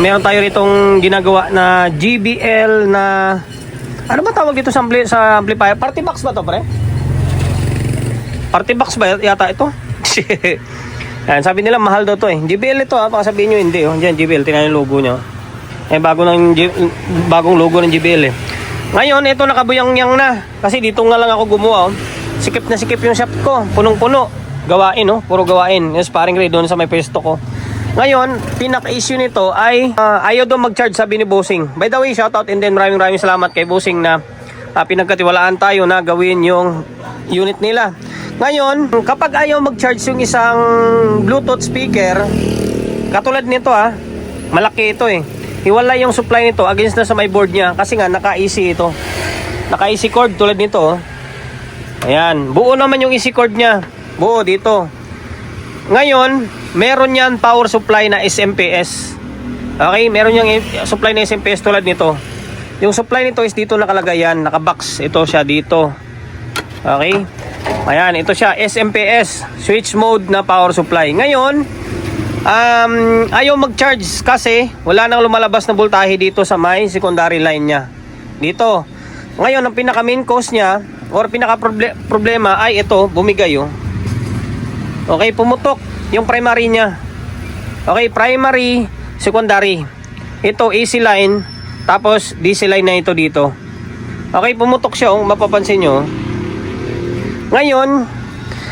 Meron tayo ritong ginagawa na JBL na ano ba tawag dito sa amplifier? Party box ba to, pre? Party box ba yata ito? Ayan, sabi nila mahal daw to eh. JBL ito ha, baka sabihin nyo hindi oh. Diyan JBL, tingnan yung logo nyo. Bagong logo ng JBL eh. Ngayon, ito nakabuyang-yang na. Kasi dito nga lang ako gumawa oh. Sikip na sikip yung shop ko, punong-puno. Gawain oh, puro gawain. Yung sparring ray doon sa may pwesto ko. Ngayon, pinaka-issue nito ay ayaw daw mag-charge, sabi ni Bossing. By the way, shoutout and then maraming salamat kay Bossing na pinagkatiwalaan tayo na gawin yung unit nila. Ngayon, kapag ayaw mag-charge yung isang Bluetooth speaker, katulad nito malaki ito eh. Hiwalay yung supply nito against na sa may board niya kasi nga naka-AC ito. Naka-AC cord tulad nito oh. Ayan, buo naman yung AC cord niya. Buo dito. Ngayon, meron yan power supply na SMPS. Okay, meron yung supply na SMPS tulad nito. Yung supply nito is dito nakalagay yan, nakabox. Ito siya dito. Okay? Ayan, ito siya, SMPS, switch mode na power supply. Ngayon, ayaw mag-charge kasi wala nang lumalabas na voltahe dito sa may secondary line niya. Dito. Ngayon, ang pinaka main cause niya or pinaka problema ay ito, bumigay oh. Okay, pumutok yung primary niya. Okay, primary, secondary. Ito AC line, tapos DC line na ito dito. Okay, pumutok siya, mapapansin nyo. Ngayon,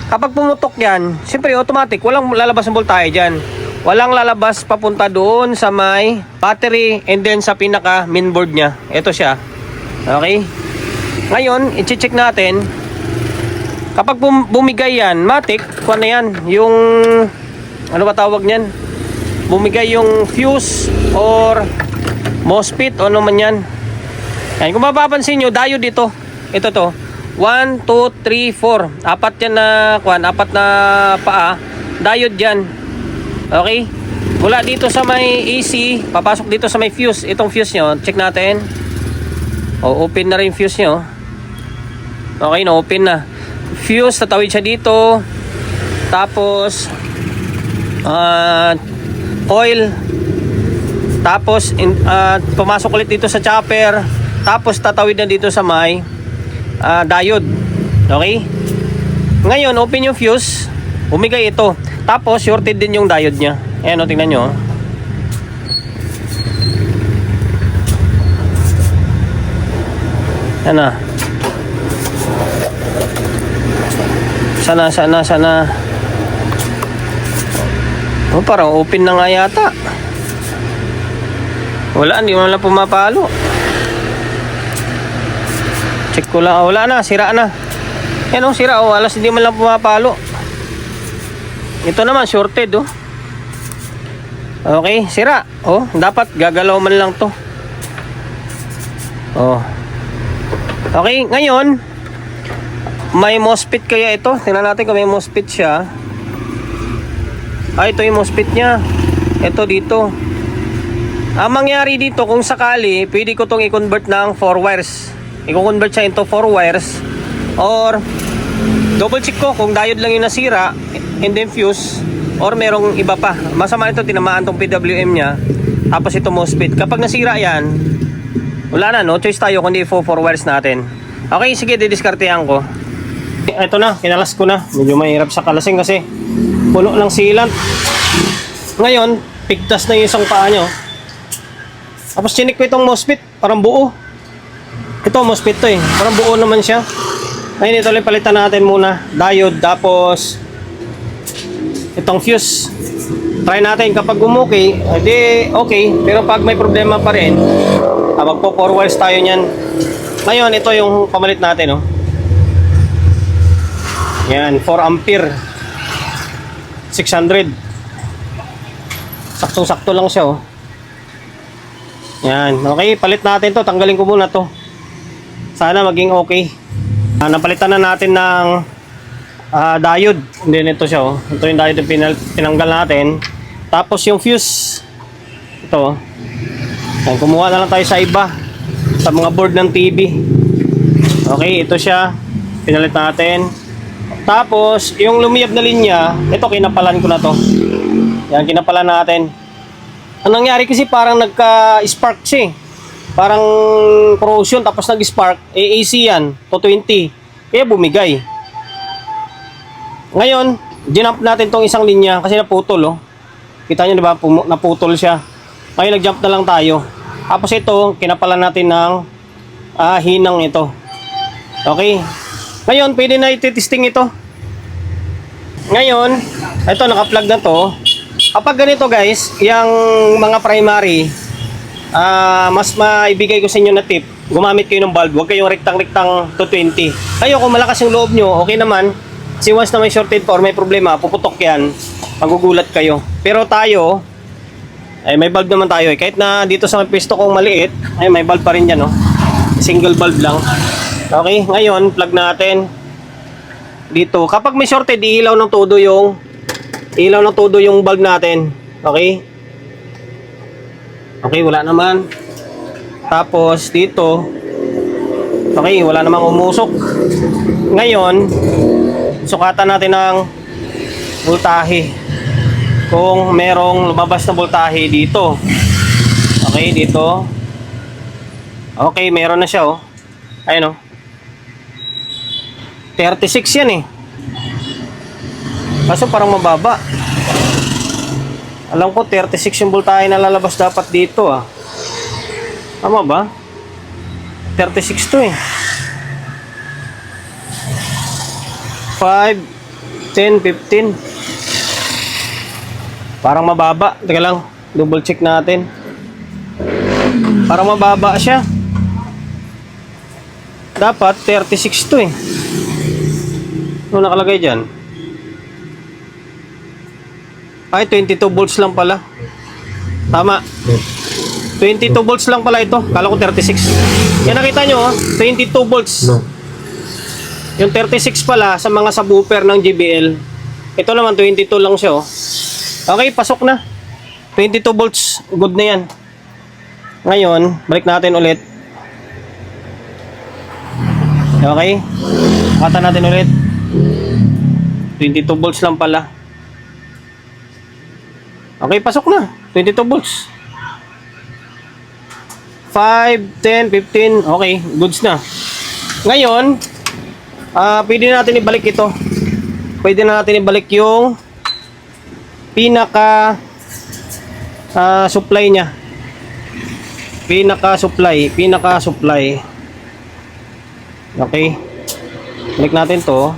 kapag pumutok yan, siyempre automatic, walang lalabas ng voltahe dyan. Walang lalabas papunta doon sa may battery and then sa pinaka mainboard niya. Ito siya. Okay? Ngayon, i-check natin. Kapag bumigay yan, matik, kuha na yan, yung, ano ba tawag niyan? Bumigay yung fuse or MOSFET o ano man yan. Ayan, kung mapapansin nyo, diode dito. Ito to. 1, 2, 3, 4. Apat yan na, apat na paa. Diode yan. Okay? Mula dito sa may AC, papasok dito sa may fuse. Itong fuse nyo, check natin. O, open na rin fuse nyo. Okay, no, open na. Fuse, tatawid siya dito. Tapos oil. Tapos pumasok ulit dito sa chopper. Tapos tatawid na dito sa may diode. Okay? Ngayon, open yung fuse. Umigay ito. Tapos shorted din yung diode niya. Ayan o, tingnan nyo. Ayan na. Sana. Oh, parang open na nga yata. Wala, hindi mo lang pumapalo. Check ko lang. Wala na, sira na. Yan o, sira o. Alas hindi mo lang pumapalo. Ito naman, shorted o. Okay, sira. O, dapat gagalaw man lang to. O. Okay, ngayon, may MOSFET kaya ito? Tingnan natin kung may MOSFET siya. Ito yung MOSFET niya. Ito dito. Ang mangyari dito, kung sakali, pwede ko itong i-convert ng 4 wires. I-convert siya into 4 wires. Or, double check ko kung diode lang yung nasira, and then fuse, or merong iba pa. Masama ito, tinamaan tong PWM niya. Tapos ito MOSFET. Kapag nasira yan, wala na, no? Choice tayo kundi 4 wires natin. Okay, sige, didiskartehan ko. Ito na, kinalas ko na. Medyo mahirap sa kalasing kasi puno ng sealant. Ngayon, pigtas na yung isang paa nyo. Tapos chinik ko itong MOSFET, parang buo. Ito MOSFET to eh, parang buo naman siya. Ngayon ito ulit palitan natin muna. Diode, tapos itong fuse. Try natin kapag umukay, edi okay. Pero pag may problema pa rin, magpo 4 wires tayo nyan. Ngayon, ito yung pamalit natin, oh. Yan, 4 ampere 600. Saktong-sakto lang siya, oh. Yan, okay, palit natin to. Tanggalin ko muna to. Sana maging okay. Napalitan na natin ng diode. Hindi, ito siya, oh. Ito yung diode yung pinanggal natin. Tapos yung fuse, ito, oh. Yan, kumuha na lang tayo sa iba, sa mga board ng TV. Okay, ito siya. Pinalit natin. Tapos, yung lumiyab na linya, ito kinapalan ko na to. Yan, kinapalan natin. Ang nangyari kasi parang nagka-spark siya eh. Parang corrosion tapos nag-spark. AC yan, 220. Kaya bumigay. Ngayon, jinump natin tong isang linya kasi naputol oh. Kita nyo diba, naputol siya. Ngayon nag-jump na lang tayo. Tapos ito, kinapalan natin ng hinang ito. Okay. Ngayon, pwede na ititesting ito. Ngayon, ito naka-plug na to. Kapag ganito guys, yung mga primary, mas maibigay ko sa inyo na tip, gumamit kayo ng bulb, huwag kayong rektang-rektang 220. Kayo kung malakas yung loob nyo, okay naman. Kasi once na may shorted pa or may problema, puputok yan, magugulat kayo. Pero tayo, ay may bulb naman tayo eh. Kahit na dito sa may pisto kong maliit, ay may bulb pa rin yan, no? Single bulb lang. Okay, ngayon, plug natin dito. Kapag may shorted, ilaw ng todo yung bulb natin. Okay? Okay, wala naman. Tapos dito, okay, wala namang umusok. Ngayon, sukatan natin ng voltahe. Kung merong lumabas na voltahe dito. Okay, dito. Okay, meron na siya oh. Ayun oh. 36 yan eh. Kaso parang mababa. Alam ko 36 yung voltahe na lalabas dapat dito ah. Tama ba? 36 to eh. 5, 10, 15. Parang mababa. Teka lang, double check natin. Parang mababa siya. Dapat 36 to eh. Ano nakalagay dyan? Ay, 22 volts lang pala. Tama. 22 volts lang pala ito. Kala ko 36. Yan nakita nyo, oh, 22 volts. Yung 36 pala sa mga subwoofer ng JBL. Ito naman 22 lang siya, oh. Okay, pasok na. 22 volts, good na yan. Ngayon, balik natin ulit. Okay. Kata natin ulit. 22 volts lang pala. Okay, pasok na. 22 volts. 5, 10, 15. Okay, goods na. Ngayon, pwede natin ibalik ito. Pwede na natin ibalik yung pinaka supply niya. Pinaka supply. Okay. Balik natin to.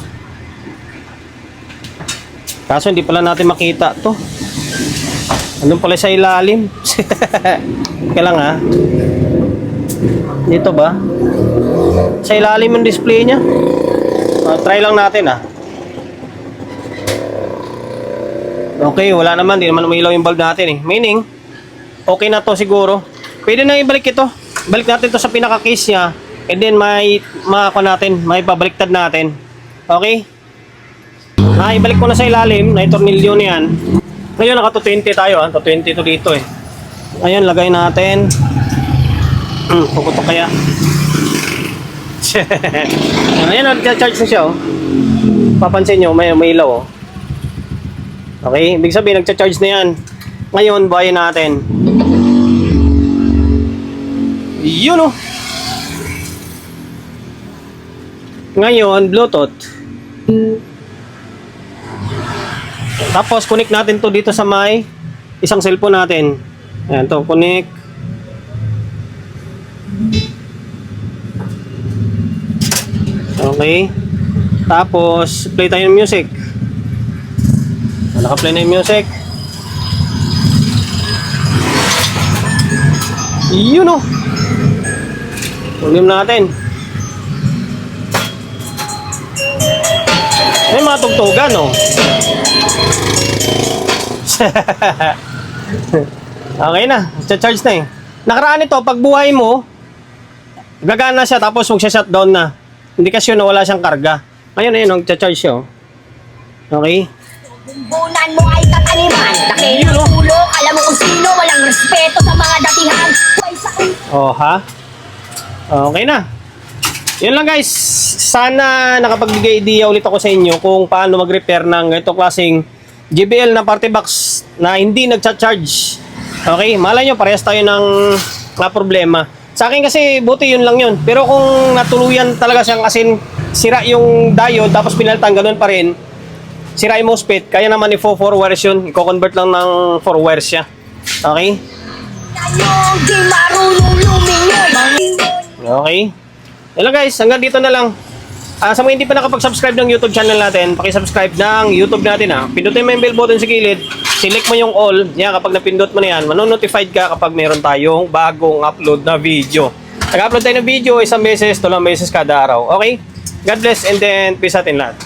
Kaso hindi pala natin makita to. Andun pala sa ilalim. Kaya lang ha. Dito ba? Sa ilalim yung display niya. Try lang natin ha. Okay, wala naman. Di naman umilaw yung bulb natin eh. Meaning, okay na to siguro. Pwede na ibalik ito. Balik natin to sa pinaka-case niya. And then may pabaliktad natin. Okay? Ibalik ko na sa ilalim, na tornilyo na yan. Ngayon naka 220 tayo, 220 to dito eh. Ngayon lagay natin. Puputok kaya. Ayan, nag-charge na siya oh. Papansin nyo, may ilaw oh. Okay, ibig sabihin nag-charge na yan. Ngayon, buhayin natin. Yun oh. Ngayon, Bluetooth. Tapos, connect natin to dito sa may isang cellphone natin. Ayan to, connect. Okay. Tapos, play tayo ng music. Naka-play na yung music. Yun oh. Volume natin. May mga tugtugan oh. Okay na, charge na eh. Nakaraan ito, pag buhay mo, gagana siya tapos magsha-shutdown na. Indikasyon na wala siyang karga. Ngayon ayun, nag-charge siya oh. Okay. Bumbunan mo ay tataniman. Dakilang ulo, alam mo kung sino. Walang respeto sa mga datihan. Oh ha? Okay na. Yun lang guys. Sana nakapagbigay idea ulit ako sa inyo kung paano mag-repair ng ganito klaseng JBL na party box na hindi nagcha-charge. Okay, malay nyo, parehas tayo ng problema. Sa akin kasi, buti yun lang yun. Pero kung natuluyan talaga siyang asin, sira yung diode, tapos pinalitan, ganun pa rin, sira yung MOSFET, kaya naman i-4 wires yun. I-convert lang ng 4 wires siya. Okay? Tayong di marunong lumingon. Okay. Yan lang guys, hanggang dito na lang. Sa mga hindi pa nakapag-subscribe ng YouTube channel natin, paki-subscribe ng YouTube natin ha. Pindutin mo yung bell button sa gilid, select mo yung all. Yan, kapag napindot mo na yan, manonotified ka kapag meron tayong bagong upload na video. Nag-upload tayo ng video isang beses, 2 beses kada araw. Okay? God bless and then peace atin lahat.